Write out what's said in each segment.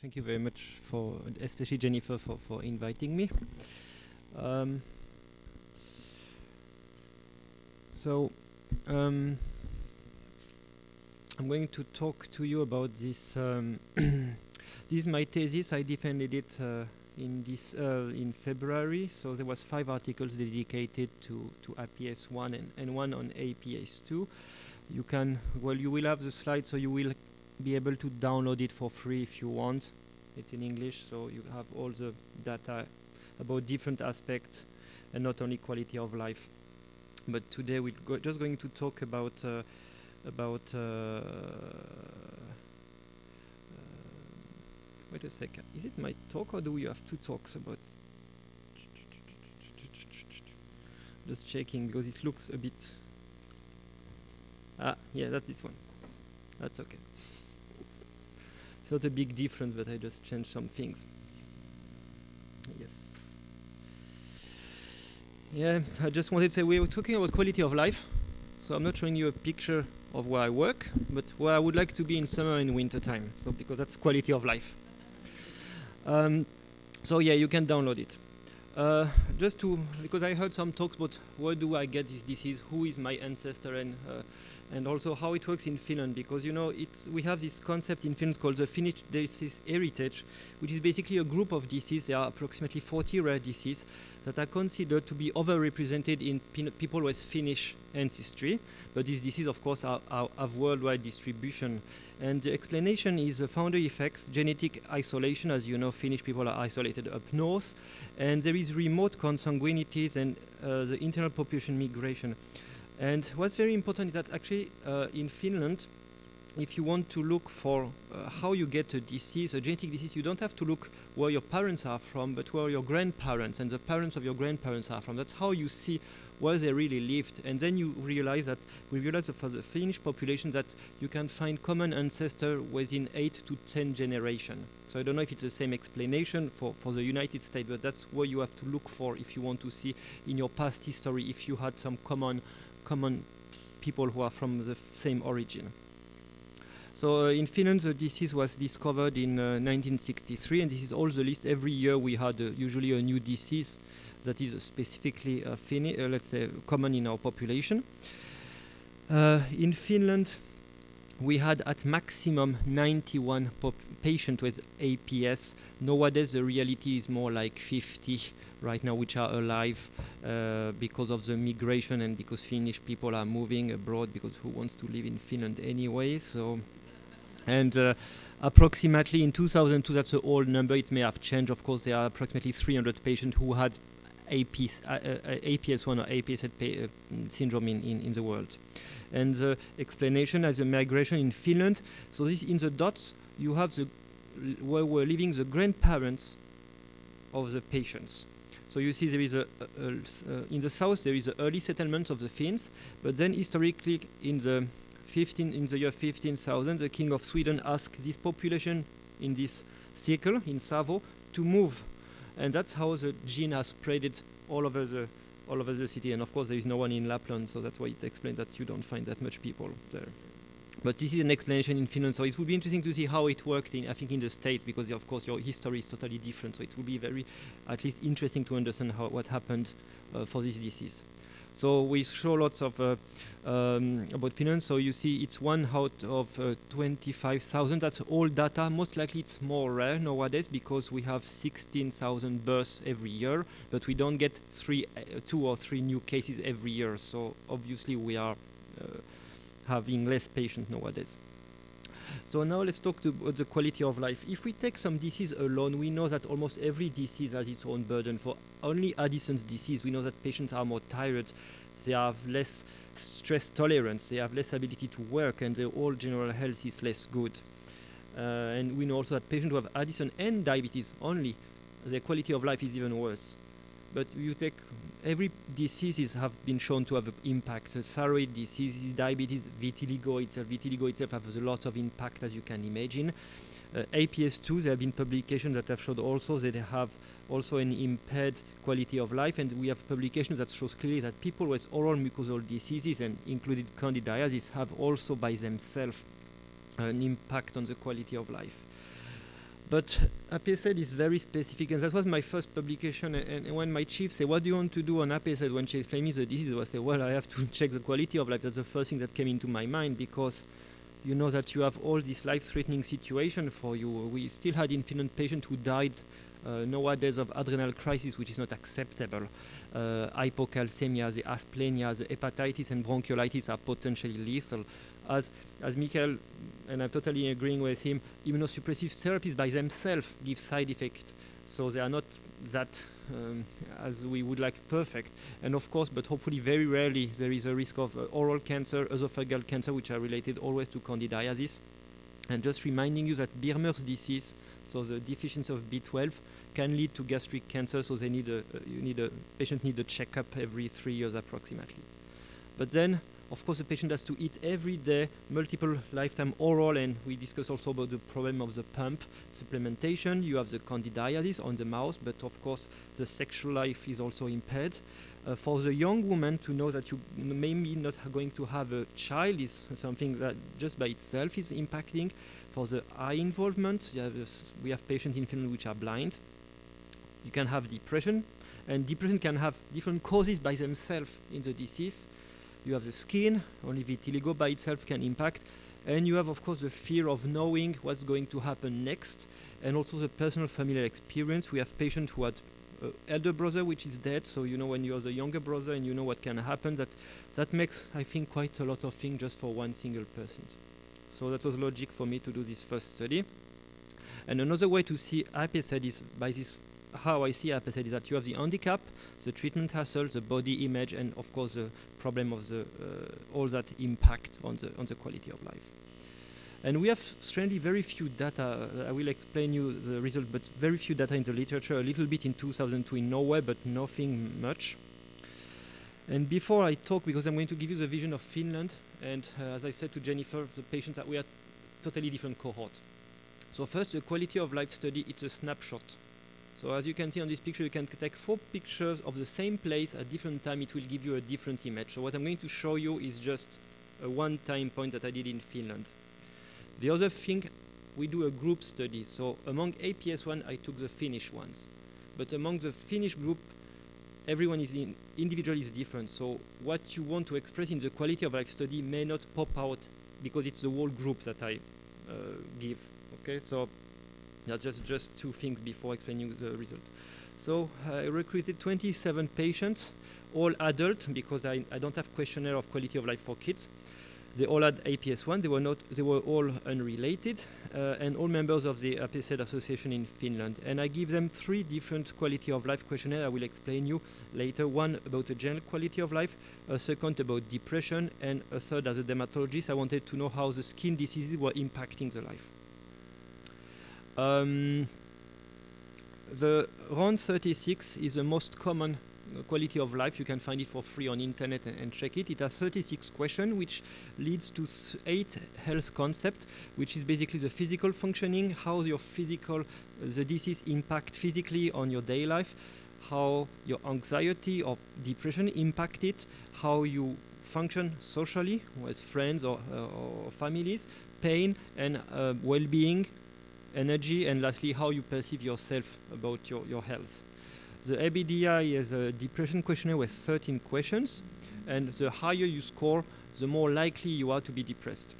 thank you very much for, especially Jennifer, for inviting me. I'm going to talk to you about this. This is my thesis. I defended it in February. So there was 5 articles dedicated to APS1 and 1 on APS2. You can, well, you will have the slides, so you will be able to download it for free if you want. It's in English, so you have all the data about different aspects and not only quality of life. But today we're just going to talk about wait a second, is it my talk or do we have 2 talks about? Just checking because it looks a bit. Yeah, that's this one. That's okay. It's not a big difference, but I just changed some things. Yes. Yeah, I just wanted to say we were talking about quality of life. So I'm not showing you a picture of where I work, but where I would like to be in summer and winter time. So because that's quality of life. So yeah, you can download it. Just to, because I heard some talks about where do I get this disease, who is my ancestor, and also how it works in Finland, because you know we have this concept in Finland called the Finnish disease heritage, which is basically a group of diseases. There are approximately 40 rare diseases that are considered to be overrepresented in people with Finnish ancestry, but these diseases of course have worldwide distribution. And the explanation is the founder effects, genetic isolation. As you know, Finnish people are isolated up north, and there is remote consanguinities and the internal population migration. And what's very important is that actually in Finland, if you want to look for how you get a disease, a genetic disease, you don't have to look where your parents are from, but where your grandparents and the parents of your grandparents are from. That's how you see where they really lived. And then you realize that, we realize that for the Finnish population that you can find common ancestor within 8 to 10 generations. So I don't know if it's the same explanation for the United States, but that's where you have to look for if you want to see in your past history if you had some common people who are from the same origin. So in Finland, the disease was discovered in 1963, and this is all the list. Every year we had usually a new disease that is specifically let's say common in our population. In Finland, we had at maximum 91 patients with APS. Nowadays, the reality is more like 50 right now, which are alive because of the migration and because Finnish people are moving abroad, because who wants to live in Finland anyway? So, and approximately in 2002, that's the old number. It may have changed. Of course, there are approximately 300 patients who had APS1 or APS syndrome in the world. And the explanation as a migration in Finland. So this in the dots, you have where were living the grandparents of the patients. So you see there is in the south there is the early settlement of the Finns, but then historically in the year 15,000, the king of Sweden asked this population in this circle in Savo to move, and that's how the gene has spread it all over the city. And of course there is no one in Lapland, so that's why it explains that you don't find that much people there. But this is an explanation in Finland, so it would be interesting to see how it worked I think in the States, because of course your history is totally different, so it would be very, at least interesting to understand what happened for this disease. So we show lots of about Finland. So you see it's 1 out of 25,000. That's old data. Most likely it's more rare nowadays because we have 16,000 births every year, but we don't get 2 or 3 new cases every year. So obviously we are having less patients nowadays. So now let's talk about the quality of life. If we take some disease alone, we know that almost every disease has its own burden. For only Addison's disease, we know that patients are more tired, they have less stress tolerance, they have less ability to work, and their whole general health is less good. And we know also that patients who have Addison and diabetes only, their quality of life is even worse. But you take every diseases have been shown to have an impact. So thyroid disease, diabetes, vitiligo itself has a lot of impact, as you can imagine. APS2, there have been publications that have showed also that they have also an impaired quality of life, and we have publications that shows clearly that people with oral mucosal diseases, and included candidiasis, have also by themselves an impact on the quality of life. But APS is very specific, and that was my first publication. And when my chief said, "What do you want to do on APS?" when she explained me the disease, I said, "Well, I have to check the quality of life." That's the first thing that came into my mind, because you know that you have all this life-threatening situation for you. We still had in Finland patients who died nowadays of adrenal crisis, which is not acceptable. Hypocalcemia, the asplenia, the hepatitis and bronchiolitis are potentially lethal. As Michael, and I'm totally agreeing with him, immunosuppressive therapies by themselves give side effects. So they are not that, as we would like, perfect. And of course, but hopefully very rarely, there is a risk of oral cancer, esophageal cancer, which are related always to candidiasis. And just reminding you that Birmer's disease, so the deficiency of B12, can lead to gastric cancer. So they need patient need a checkup every 3 years approximately. But then, of course, the patient has to eat every day, multiple lifetime oral, and we discussed also about the problem of the pump supplementation. You have the candidiasis on the mouse, but of course, the sexual life is also impaired. For the young woman to know that you may be not going to have a child is something that just by itself is impacting. For the eye involvement, we have patients in Finland which are blind. You can have depression, and depression can have different causes by themselves in the disease. You have the skin, only vitiligo by itself can impact. And you have, of course, the fear of knowing what's going to happen next, and also the personal familial experience. We have patients who had elder brother which is dead, so you know when you are the younger brother and you know what can happen, that makes, I think, quite a lot of things just for one single person. So that was logic for me to do this first study. And another way to see APS is by this, how I see APS is that you have the handicap, the treatment hassle, the body image, and of course the problem of the all that impact on the quality of life. And we have strangely very few data. I will explain you the result, but very few data in the literature, a little bit in 2002 in Norway, but nothing much. And before I talk, because I'm going to give you the vision of Finland, and as I said to Jennifer, the patients that we are totally different cohort. So first, the quality of life study, it's a snapshot. So as you can see on this picture, you can take 4 pictures of the same place at different time. It will give you a different image. So what I'm going to show you is just a one-time point that I did in Finland. The other thing, we do a group study. So among APS1, I took the Finnish ones. But among the Finnish group, everyone is individual is different. So what you want to express in the quality of life study may not pop out because it's the whole group that I give. Okay, so that's just 2 things before explaining the result. So I recruited 27 patients, all adult, because I don't have questionnaire of quality of life for kids. They all had APS1. They were all unrelated, and all members of the APS Association in Finland. And I give them 3 different quality of life questionnaires. I will explain you later. One about the general quality of life, a second about depression, and a third, as a dermatologist, I wanted to know how the skin diseases were impacting the life. The round 36 is the most common quality of life. You can find it for free on internet and check it. It has 36 questions, which leads to 8 health concepts, which is basically the physical functioning, how your the disease impact physically on your daily life, how your anxiety or depression impact it, how you function socially with friends or families, pain and well-being, energy, and lastly, how you perceive yourself about your health. The ABDI is a depression questionnaire with 13 questions, and the higher you score, the more likely you are to be depressed.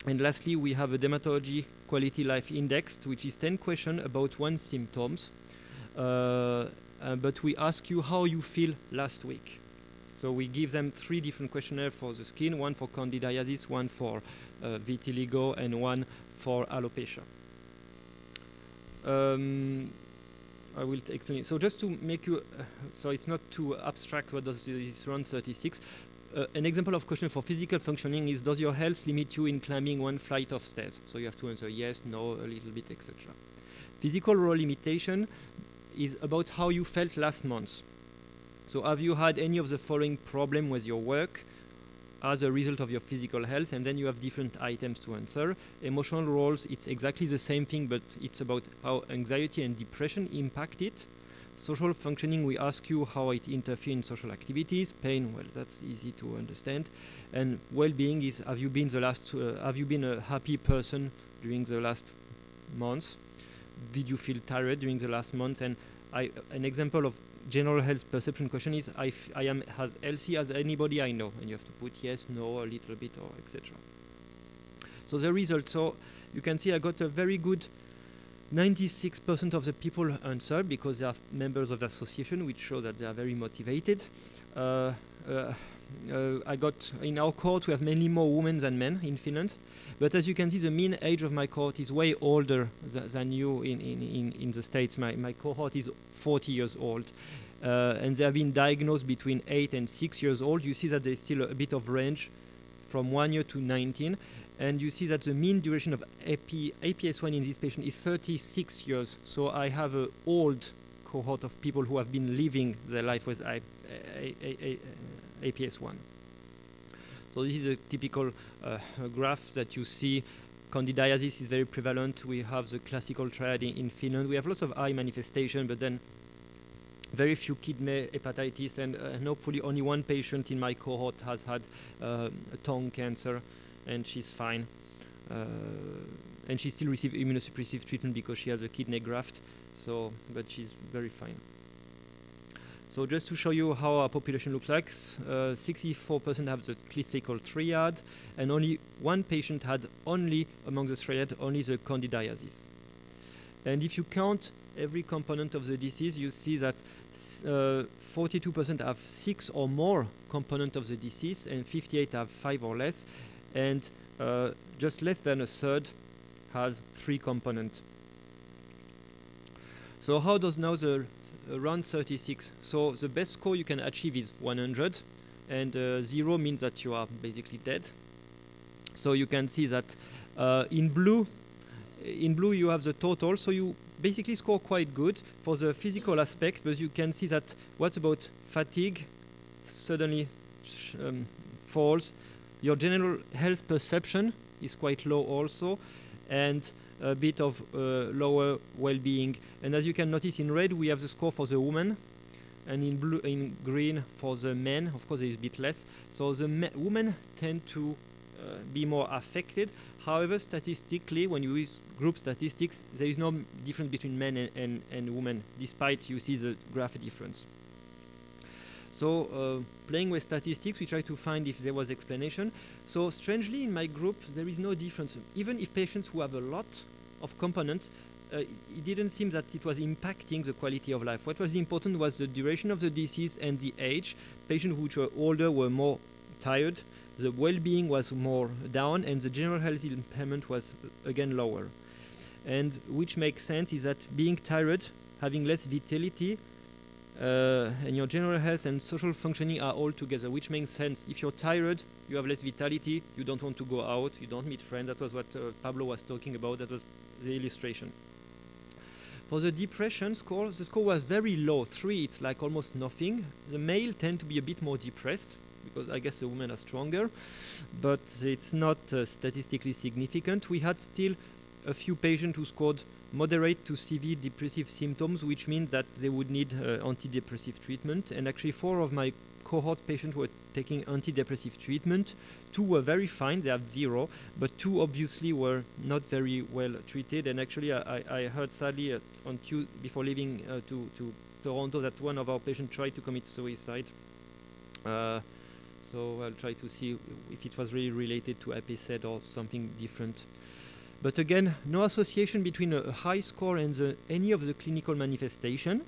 And lastly, we have a dermatology quality life index, which is 10 questions about 1 symptoms, but we ask you how you feel last week. So we give them 3 different questionnaires for the skin, 1 for candidiasis, 1 for vitiligo, and 1 for alopecia. I will explain it. So just to make you, so it's not too abstract what does this round 36. An example of question for physical functioning is, does your health limit you in climbing 1 flight of stairs? So you have to answer yes, no, a little bit, etc. Physical role limitation is about how you felt last month. So have you had any of the following problem with your work as a result of your physical health? And then you have different items to answer. Emotional roles, it's exactly the same thing, but it's about how anxiety and depression impact it. Social functioning, we ask you how it interferes in social activities. Pain, well, that's easy to understand. And well-being is, have you been a happy person during the last months? did you feel tired during the last month? And an example of general health perception question is, I am as healthy as anybody I know. And you have to put yes, no, a little bit, or etc. So the result, so you can see I got a very good 96% of the people answered because they are members of the association, which shows that they are very motivated. I got, in our cohort, we have mainly more women than men in Finland. But as you can see, the mean age of my cohort is way older than you in the States. My cohort is 40 years old. And they have been diagnosed between 8 and 6 years old. You see that there's still a bit of range from 1 year to 19. And you see that the mean duration of APS1 in this patient is 36 years. So I have an old cohort of people who have been living their life with APS1. So this is a typical graph that you see. Candidiasis is very prevalent. We have the classical triad in Finland. We have lots of eye manifestation, but then very few kidney hepatitis, and hopefully only one patient in my cohort has had tongue cancer, and she's fine. And she still receives immunosuppressive treatment because she has a kidney graft, so, but she's very fine. So just to show you how our population looks like, 64% have the classical triad, and only one patient had only, among the triad, only the candidiasis. And if you count every component of the disease, you see that 42% have 6 or more components of the disease, and 58 have 5 or less, and just less than a third has 3 components. So how does now the around 36? So the best score you can achieve is 100, and 0 means that you are basically dead. So you can see that in blue you have the total, so you basically score quite good for the physical aspect, but you can see that what about fatigue suddenly falls. Your general health perception is quite low also, and a bit of lower well-being. And as you can notice, in red we have the score for the woman, and in blue, in green for the men. Of course, there is a bit less. So the women tend to be more affected. However, statistically, when you use group statistics, there is no difference between men and women, despite you see the graph difference. So playing with statistics, we try to find if there was explanation. So strangely, in my group, there is no difference. Even if patients who have a lot of components, it didn't seem that it was impacting the quality of life. What was important was the duration of the disease and the age. Patients which were older were more tired, the well-being was more down, and the general health impairment was again lower. And which makes sense is that being tired, having less vitality, and your general health and social functioning are all together, which makes sense. If you're tired, you have less vitality, you don't want to go out, you don't meet friends. That was what Pablo was talking about. That was the illustration. For the depression score, the score was very low, 3, it's like almost nothing. The male tend to be a bit more depressed, because I guess the women are stronger, but it's not statistically significant. We had still a few patients who scored moderate to severe depressive symptoms, which means that they would need antidepressive treatment. And actually 4 of my cohort patients were taking antidepressive treatment. 2 were very fine, they have 0, but 2 obviously were not very well treated. And actually I heard sadly on before leaving to Toronto that one of our patients tried to commit suicide. So I'll try to see if it was really related to APS or something different. But again, no association between a high score and any of the clinical manifestation.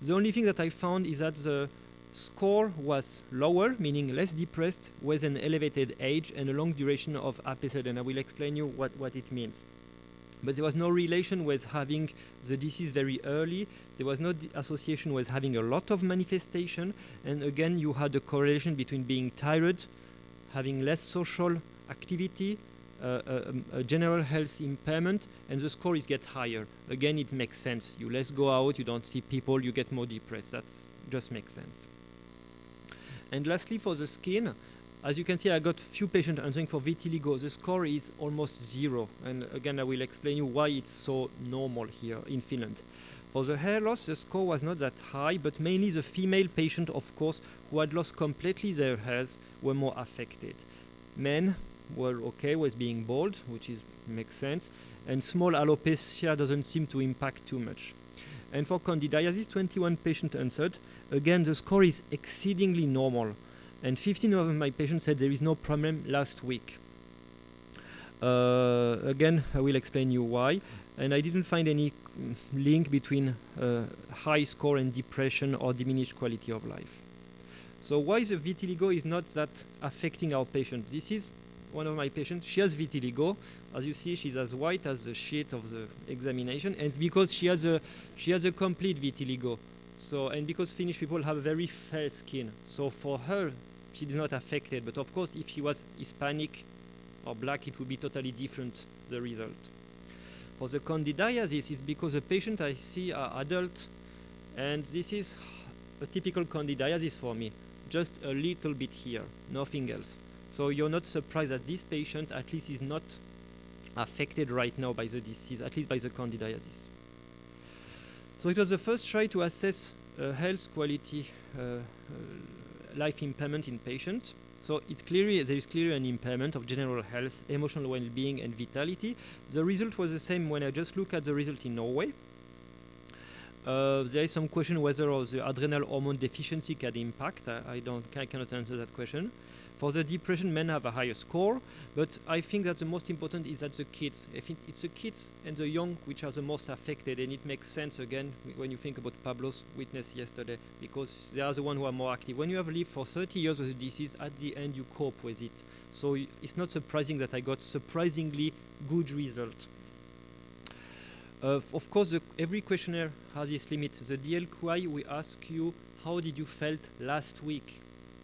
The only thing that I found is that the score was lower, meaning less depressed, with an elevated age and a long duration of APS, and I will explain you what it means. But there was no relation with having the disease very early. There was no association with having a lot of manifestation. And again, you had a correlation between being tired, having less social activity, a general health impairment, and the score is get higher. Again, it makes sense. You less go out, you don't see people, you get more depressed. That just makes sense. And lastly, for the skin, as you can see, I got few patients answering for vitiligo. The score is almost 0. And again, I will explain you why it's so normal here in Finland. For the hair loss, the score was not that high, but mainly the female patient, of course, who had lost completely their hairs were more affected. Men were okay with being bald, which makes sense. and small alopecia doesn't seem to impact too much. And for candidiasis, 21 patients answered. Again, the score is exceedingly normal, and 15 of my patients said there is no problem last week. Again, I will explain you why. And I didn't find any link between high score and depression or diminished quality of life. So why the vitiligo is not that affecting our patient? This is one of my patients. She has vitiligo. As you see, she's as white as the sheet of the examination, and it's because she has a complete vitiligo. So, and because Finnish people have a very fair skin, so for her, she is not affected. But of course, if she was Hispanic or black, it would be totally different, the result. For the candidiasis, it's because the patient I see are adult, and this is a typical candidiasis for me, just a little bit here, nothing else. So you're not surprised that this patient at least is not affected right now by the disease, at least by the candidiasis. So it was the first try to assess health quality life impairment in patients. So it's clearly, there is clearly an impairment of general health, emotional well-being, and vitality. The result was the same when I just look at the result in Norway. There is some question whether the adrenal hormone deficiency can impact. I cannot answer that question. For the depression, men have a higher score, but I think that the most important is that the kids. I think it's the kids and the young which are the most affected, and it makes sense again when you think about Pablo's witness yesterday, because they are the ones who are more active. When you have lived for 30 years with the disease, at the end you cope with it. So it's not surprising that I got surprisingly good result. Of course, every questionnaire has its limit. The DLQI, we ask you, how did you felt last week?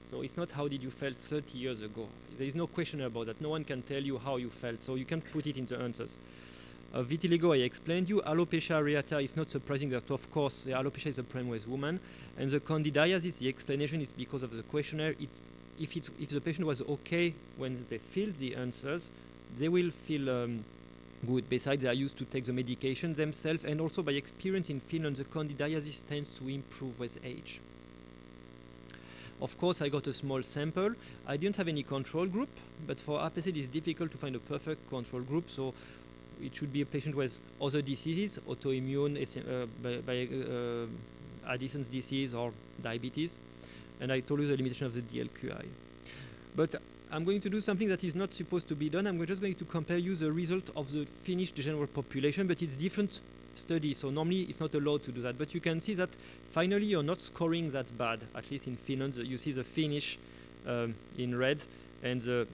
So it's not how did you felt 30 years ago. There is no question about that. No one can tell you how you felt, so you can put it in the answers. Vitiligo, I explained you. Alopecia areata is not surprising that, of course, the alopecia is a problem with women. And the candidiasis, the explanation is because of the questionnaire. If the patient was okay when they filled the answers, they will feel good. Besides, they are used to take the medication themselves, and also by experience in Finland, the candidiasis tends to improve with age. Of course, I got a small sample. I didn't have any control group, but for APS it is difficult to find a perfect control group, so it should be a patient with other diseases, autoimmune, Addison's disease, or diabetes. And I told you the limitation of the DLQI. But I'm going to do something that is not supposed to be done. I'm just going to compare you the result of the Finnish general population, but it's different study, so normally it's not allowed to do that. But you can see that finally you're not scoring that bad, at least in Finland. You see the Finnish in red and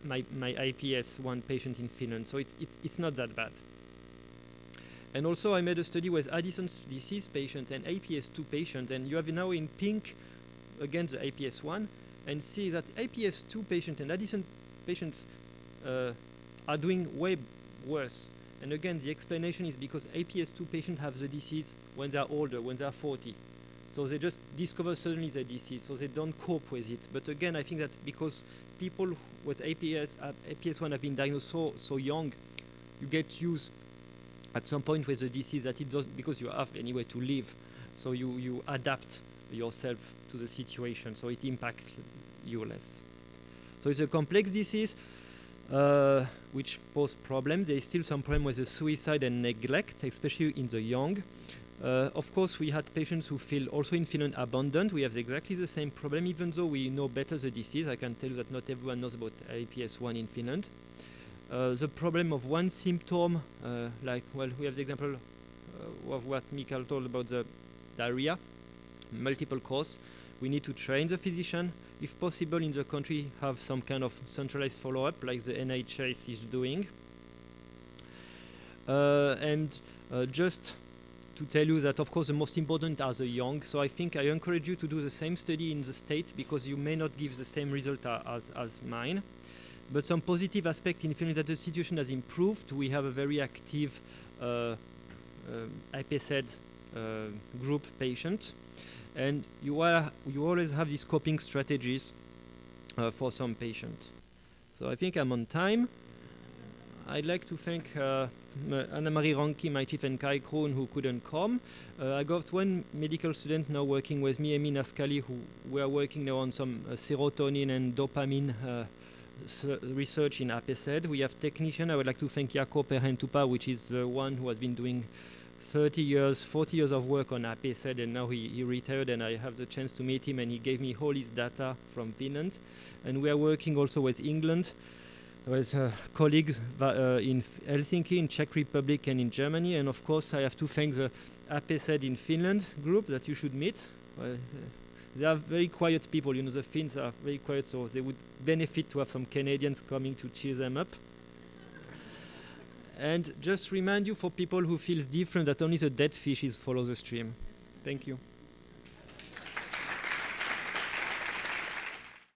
my APS1 patient in Finland, so it's not that bad. And also I made a study with Addison's disease patient and APS2 patient, and you have now in pink again the APS1, and see that APS2 patient and Addison patients are doing way worse. And again, the explanation is because APS2 patients have the disease when they are older, when they are 40. So they just discover suddenly the disease, so they don't cope with it. But again, I think that because people with APS1 have been diagnosed so young, you get used at some point with the disease that it doesn't, because you have anyway to live. So you adapt yourself to the situation, so it impacts you less. So it's a complex disease which pose problems. There is still some problem with the suicide and neglect, especially in the young. Of course, we had patients who feel also in Finland abandoned. We have exactly the same problem, even though we know better the disease. I can tell you that not everyone knows about APS1 in Finland. The problem of one symptom, like, well, we have the example of what Mikael told about the diarrhea, multiple cause. We need to train the physician. If possible, in the country, have some kind of centralized follow-up, like the NHS is doing. Just to tell you that, of course, the most important are the young. So I think I encourage you to do the same study in the States, because you may not give the same result as mine. But some positive aspect in Finland is that the situation has improved. We have a very active APS group patient. And you always have these coping strategies for some patients. So I think I'm on time. I'd like to thank Anna-Marie Ranki, my chief, and Kai Kroon, who couldn't come. I got one medical student now working with me, Emi Naskali, who we are working now on some serotonin and dopamine research in APS. We have technicians. I would like to thank Jaco Perhentupa, which is the one who has been doing 30 years, 40 years of work on APS, and now he retired, and I have the chance to meet him, and he gave me all his data from Finland. And we are working also with England, with colleagues in Helsinki, in Czech Republic, and in Germany. And of course, I have to thank the APS in Finland group that you should meet. They are very quiet people. You know, the Finns are very quiet, so they would benefit to have some Canadians coming to cheer them up. And just remind you, for people who feels different, that only the dead fishes follow the stream. Thank you.